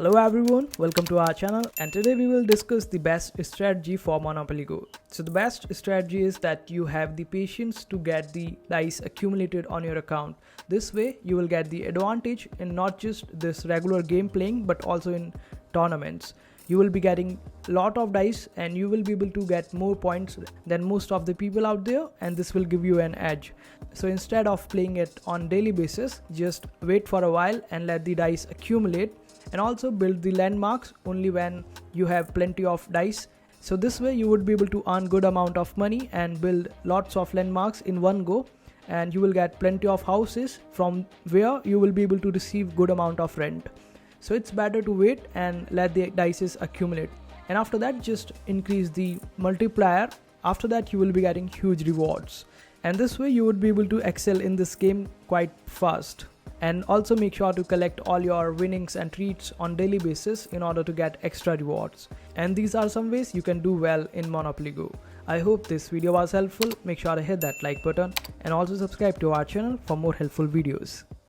Hello everyone, welcome to our channel, and today we will discuss the best strategy for Monopoly Go. So the best strategy is that you have the patience to get the dice accumulated on your account. This way you will get the advantage in not just this regular game playing but also in tournaments. You will be getting a lot of dice and you will be able to get more points than most of the people out there, and this will give you an edge. So instead of playing it on daily basis, just wait for a while and let the dice accumulate, and also build the landmarks only when you have plenty of dice. So this way you would be able to earn good amount of money and build lots of landmarks in one go, and you will get plenty of houses from where you will be able to receive good amount of rent. So it's better to wait and let the dices accumulate, and after that just increase the multiplier. After that you will be getting huge rewards, and this way you would be able to excel in this game quite fast. And also make sure to collect all your winnings and treats on daily basis in order to get extra rewards. And these are some ways you can do well in Monopoly Go. I hope this video was helpful. Make sure to hit that like button and also subscribe to our channel for more helpful videos.